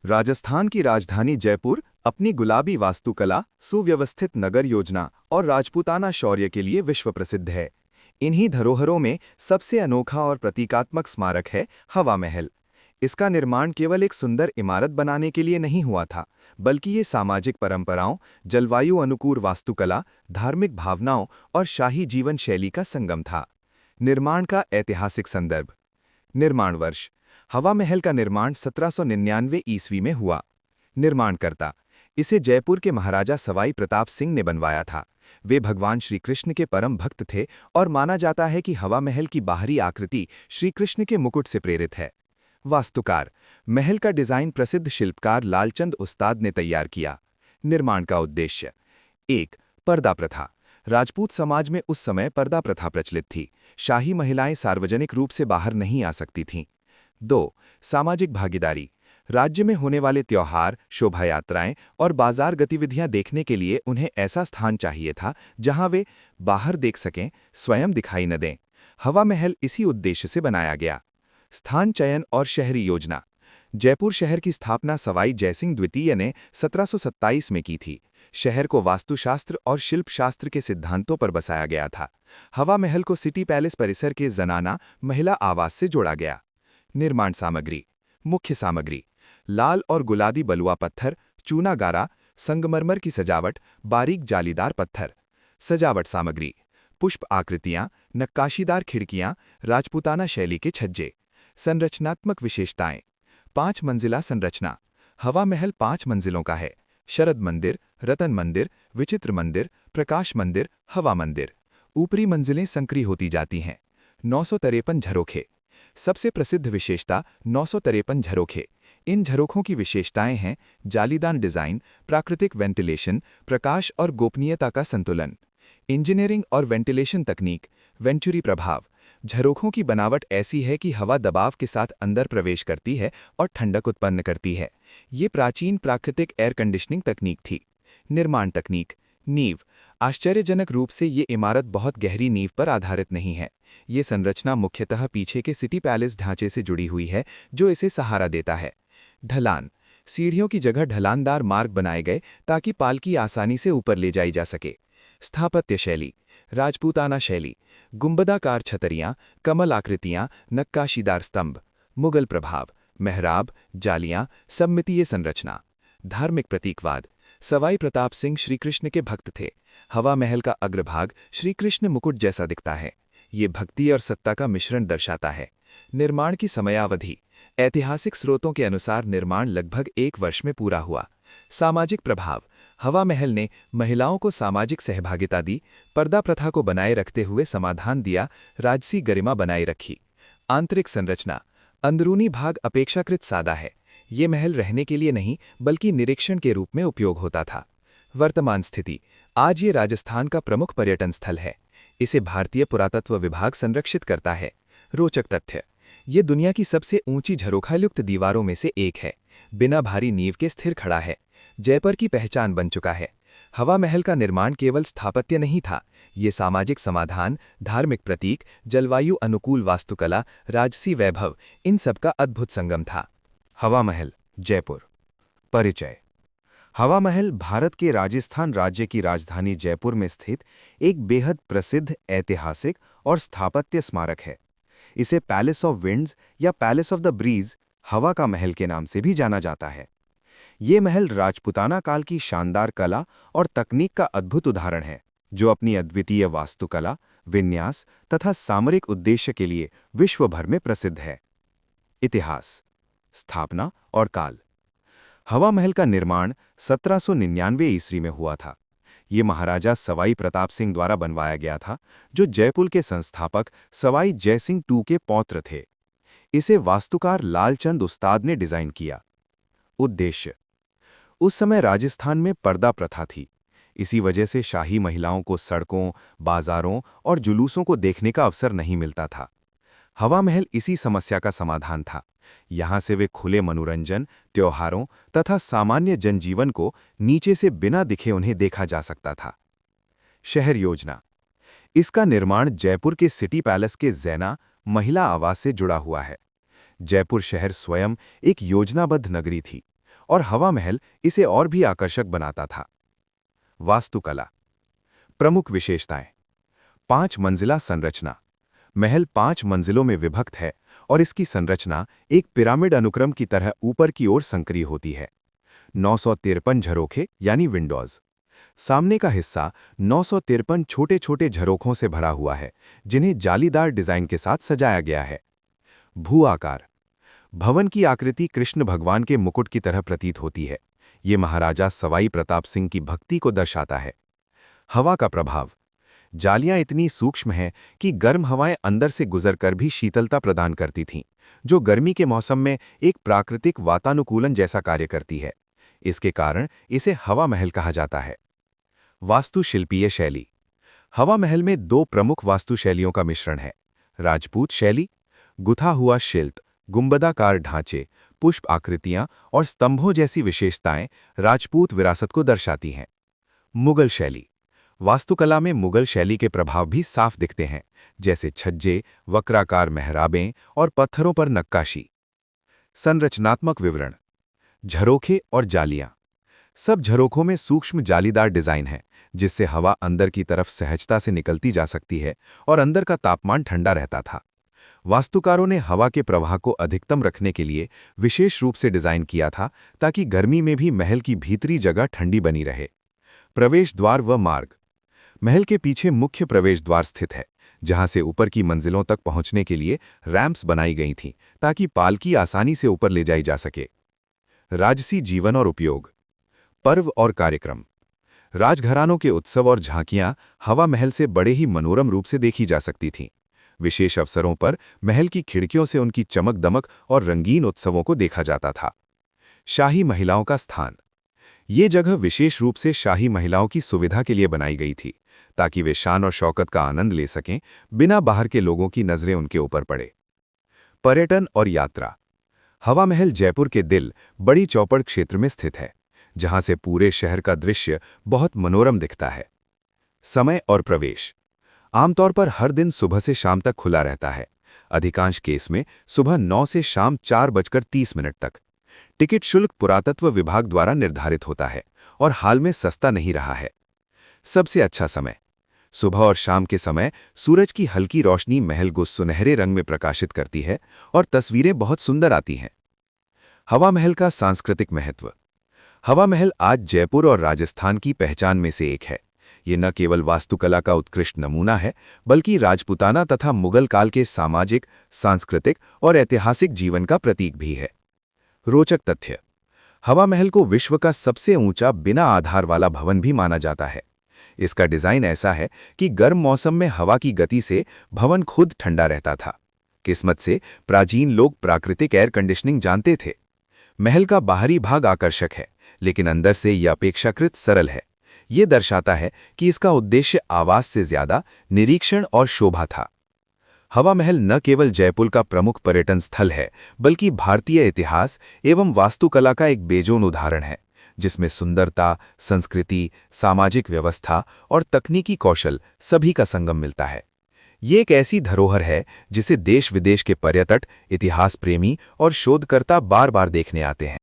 राजस्थान की राजधानी जयपुर अपनी गुलाबी वास्तुकला, सुव्यवस्थित नगर योजना और राजपूताना शौर्य के लिए विश्व प्रसिद्ध है। इन्हीं धरोहरों में सबसे अनोखा और प्रतीकात्मक स्मारक है हवा महल। इसका निर्माण केवल एक सुंदर इमारत बनाने के लिए नहीं हुआ था, बल्कि ये सामाजिक परंपराओं, जलवायु अनुकूल वास्तुकला, धार्मिक भावनाओं और शाही जीवन शैली का संगम था। निर्माण का ऐतिहासिक संदर्भ। निर्माण वर्ष। हवा महल का निर्माण 1799 ईस्वी में हुआ। निर्माणकर्ता। इसे जयपुर के महाराजा सवाई प्रताप सिंह ने बनवाया था। वे भगवान श्री कृष्ण के परम भक्त थे और माना जाता है कि हवा महल की बाहरी आकृति श्री कृष्ण के मुकुट से प्रेरित है। वास्तुकार। महल का डिजाइन प्रसिद्ध शिल्पकार लालचंद उस्ताद ने तैयार किया। निर्माण का उद्देश्य। 1. पर्दा प्रथा। राजपूत समाज में उस समय पर्दा प्रथा प्रचलित थी। शाही महिलाएं सार्वजनिक रूप से बाहर नहीं आ सकती थीं। 2. सामाजिक भागीदारी। राज्य में होने वाले त्योहार, शोभा यात्राएं और बाजार गतिविधियां देखने के लिए उन्हें ऐसा स्थान चाहिए था जहां वे बाहर देख सकें, स्वयं दिखाई न दें। हवा महल इसी उद्देश्य से बनाया गया। स्थान चयन और शहरी योजना। जयपुर शहर की स्थापना सवाई जयसिंह द्वितीय ने 1727 में की थी। शहर को वास्तुशास्त्र और शिल्पशास्त्र के सिद्धांतों पर बसाया गया था। हवा महल को सिटी पैलेस परिसर के जनाना महिला आवास से जोड़ा गया। निर्माण सामग्री। मुख्य सामग्री। लाल और गुलाबी बलुआ पत्थर, चूना गारा, संगमरमर की सजावट, बारीक जालीदार पत्थर। सजावट सामग्री। पुष्प आकृतियां, नक्काशीदार खिड़कियां, राजपूताना शैली के छज्जे। संरचनात्मक विशेषताएं। 5 मंजिला संरचना। हवा महल 5 मंजिलों का है। शरद मंदिर, रतन मंदिर, विचित्र मंदिर, प्रकाश मंदिर, हवा मंदिर। ऊपरी मंजिलें संकरी होती जाती हैं। 953 झरोखे। सबसे प्रसिद्ध विशेषता 953 झरोखे। इन झरोखों की विशेषताएं हैं जालीदार डिजाइन, प्राकृतिक वेंटिलेशन, प्रकाश और गोपनीयता का संतुलन। इंजीनियरिंग और वेंटिलेशन तकनीक। वेंचुरी प्रभाव। झरोखों की बनावट ऐसी है कि हवा दबाव के साथ अंदर प्रवेश करती है और ठंडक उत्पन्न करती है। ये प्राचीन प्राकृतिक एयर कंडीशनिंग तकनीक थी। निर्माण तकनीक। नींव। आश्चर्यजनक रूप से ये इमारत बहुत गहरी नींव पर आधारित नहीं है। ये संरचना मुख्यतः पीछे के सिटी पैलेस ढांचे से जुड़ी हुई है, जो इसे सहारा देता है। ढलान। सीढ़ियों की जगह ढलानदार मार्ग बनाए गए ताकि पालकी आसानी से ऊपर ले जाई जा सके। स्थापत्य शैली। राजपूताना शैली। गुंबदाकार छतरियां, कमल आकृतियां, नक्काशीदार स्तंभ। मुगल प्रभाव। मेहराब, जालियां, सममितीय संरचना। धार्मिक प्रतीकवाद। सवाई प्रताप सिंह श्री कृष्ण के भक्त थे। हवा महल का अग्रभाग श्री कृष्ण मुकुट जैसा दिखता है। ये भक्ति और सत्ता का मिश्रण दर्शाता है। निर्माण की समयावधि। ऐतिहासिक स्रोतों के अनुसार निर्माण लगभग 1 वर्ष में पूरा हुआ। सामाजिक प्रभाव। हवा महल ने महिलाओं को सामाजिक सहभागिता दी, पर्दा प्रथा को बनाए रखते हुए समाधान दिया, राजसी गरिमा बनाए रखी। आंतरिक संरचना। अंदरूनी भाग अपेक्षाकृत सादा है। ये महल रहने के लिए नहीं बल्कि निरीक्षण के रूप में उपयोग होता था। वर्तमान स्थिति। आज ये राजस्थान का प्रमुख पर्यटन स्थल है। इसे भारतीय पुरातत्व विभाग संरक्षित करता है। रोचक तथ्य। ये दुनिया की सबसे ऊंची झरोखायुक्त दीवारों में से एक है। बिना भारी नींव के स्थिर खड़ा है। जयपुर की पहचान बन चुका है। हवा महल का निर्माण केवल स्थापत्य नहीं था, ये सामाजिक समाधान, धार्मिक प्रतीक, जलवायु अनुकूल वास्तुकला, राजसी वैभव, इन सब का अद्भुत संगम था। हवा महल, जयपुर। परिचय। हवा महल भारत के राजस्थान राज्य की राजधानी जयपुर में स्थित एक बेहद प्रसिद्ध ऐतिहासिक और स्थापत्य स्मारक है। इसे पैलेस ऑफ विंड्स या पैलेस ऑफ द ब्रीज, हवा का महल के नाम से भी जाना जाता है। ये महल राजपूताना काल की शानदार कला और तकनीक का अद्भुत उदाहरण है, जो अपनी अद्वितीय वास्तुकला, विन्यास तथा सामरिक उद्देश्य के लिए विश्व भर में प्रसिद्ध है। इतिहास, स्थापना और काल। हवा महल का निर्माण 1799 ईस्वी में हुआ था। ये महाराजा सवाई प्रताप सिंह द्वारा बनवाया गया था, जो जयपुर के संस्थापक सवाई जयसिंह II के पौत्र थे। इसे वास्तुकार लालचंद उस्ताद ने डिजाइन किया। उद्देश्य। उस समय राजस्थान में पर्दा प्रथा थी। इसी वजह से शाही महिलाओं को सड़कों, बाजारों और जुलूसों को देखने का अवसर नहीं मिलता था। हवा महल इसी समस्या का समाधान था। यहाँ से वे खुले मनोरंजन, त्योहारों तथा सामान्य जनजीवन को नीचे से बिना दिखे उन्हें देखा जा सकता था। शहर योजना। इसका निर्माण जयपुर के सिटी पैलेस के जैना महिला आवास से जुड़ा हुआ है। जयपुर शहर स्वयं एक योजनाबद्ध नगरी थी और हवा महल इसे और भी आकर्षक बनाता था। वास्तुकला। प्रमुख विशेषताएं। 5 मंजिला संरचना। महल 5 मंजिलों में विभक्त है और इसकी संरचना एक पिरामिड अनुक्रम की तरह ऊपर की ओर संकरी होती है। 953 झरोखे यानी विंडोज। सामने का हिस्सा 953 छोटे छोटे झरोखों से भरा हुआ है, जिन्हें जालीदार डिजाइन के साथ सजाया गया है। भू आकार। भवन की आकृति कृष्ण भगवान के मुकुट की तरह प्रतीत होती है। ये महाराजा सवाई प्रताप सिंह की भक्ति को दर्शाता है। हवा का प्रभाव। जालियां इतनी सूक्ष्म हैं कि गर्म हवाएं अंदर से गुजरकर भी शीतलता प्रदान करती थीं, जो गर्मी के मौसम में एक प्राकृतिक वातानुकूलन जैसा कार्य करती है। इसके कारण इसे हवा महल कहा जाता है। वास्तुशिल्पीय शैली। हवा महल में 2 प्रमुख वास्तुशैलियों का मिश्रण है। राजपूत शैली, गुथा हुआ शिल्प, गुंबदाकार ढांचे, पुष्प आकृतियां और स्तंभों जैसी विशेषताएं राजपूत विरासत को दर्शाती हैं। मुगल शैली। वास्तुकला में मुगल शैली के प्रभाव भी साफ दिखते हैं, जैसे छज्जे, वक्राकार मेहराबें और पत्थरों पर नक्काशी। संरचनात्मक विवरण। झरोखे और जालियां। सब झरोखों में सूक्ष्म जालीदार डिजाइन है, जिससे हवा अंदर की तरफ सहजता से निकलती जा सकती है और अंदर का तापमान ठंडा रहता था। वास्तुकारों ने हवा के प्रवाह को अधिकतम रखने के लिए विशेष रूप से डिजाइन किया था, ताकि गर्मी में भी महल की भीतरी जगह ठंडी बनी रहे। प्रवेश द्वार व मार्ग। महल के पीछे मुख्य प्रवेश द्वार स्थित है, जहां से ऊपर की मंजिलों तक पहुंचने के लिए रैंप्स बनाई गई थीं, ताकि पालकी आसानी से ऊपर ले जाई जा सके। राजसी जीवन और उपयोग। पर्व और कार्यक्रम। राजघरानों के उत्सव और झांकियां हवा महल से बड़े ही मनोरम रूप से देखी जा सकती थीं। विशेष अवसरों पर महल की खिड़कियों से उनकी चमक दमक और रंगीन उत्सवों को देखा जाता था। शाही महिलाओं का स्थान। ये जगह विशेष रूप से शाही महिलाओं की सुविधा के लिए बनाई गई थी, ताकि वे शान और शौकत का आनंद ले सकें, बिना बाहर के लोगों की नजरें उनके ऊपर पड़े। पर्यटन और यात्रा। हवा महल जयपुर के दिल बड़ी चौपड़ क्षेत्र में स्थित है, जहां से पूरे शहर का दृश्य बहुत मनोरम दिखता है। समय और प्रवेश। आमतौर पर हर दिन सुबह से शाम तक खुला रहता है। अधिकांश केस में सुबह 9 से शाम 4:30 तक। टिकट शुल्क पुरातत्व विभाग द्वारा निर्धारित होता है और हाल में सस्ता नहीं रहा है। सबसे अच्छा समय। सुबह और शाम के समय सूरज की हल्की रोशनी महल को सुनहरे रंग में प्रकाशित करती है और तस्वीरें बहुत सुंदर आती हैं। हवा महल का सांस्कृतिक महत्व। हवा महल आज जयपुर और राजस्थान की पहचान में से एक है। ये न केवल वास्तुकला का उत्कृष्ट नमूना है, बल्कि राजपूताना तथा मुगल काल के सामाजिक, सांस्कृतिक और ऐतिहासिक जीवन का प्रतीक भी है। रोचक तथ्य। हवा महल को विश्व का सबसे ऊंचा बिना आधार वाला भवन भी माना जाता है। इसका डिजाइन ऐसा है कि गर्म मौसम में हवा की गति से भवन खुद ठंडा रहता था। किस्मत से प्राचीन लोग प्राकृतिक एयर कंडीशनिंग जानते थे। महल का बाहरी भाग आकर्षक है, लेकिन अंदर से यह अपेक्षाकृत सरल है। ये दर्शाता है कि इसका उद्देश्य आवास से ज्यादा निरीक्षण और शोभा था। हवा महल न केवल जयपुर का प्रमुख पर्यटन स्थल है, बल्कि भारतीय इतिहास एवं वास्तुकला का एक बेजोन उदाहरण है, जिसमें सुंदरता, संस्कृति, सामाजिक व्यवस्था और तकनीकी कौशल सभी का संगम मिलता है। ये एक ऐसी धरोहर है जिसे देश विदेश के पर्यटक, इतिहास प्रेमी और शोधकर्ता बार बार देखने आते हैं।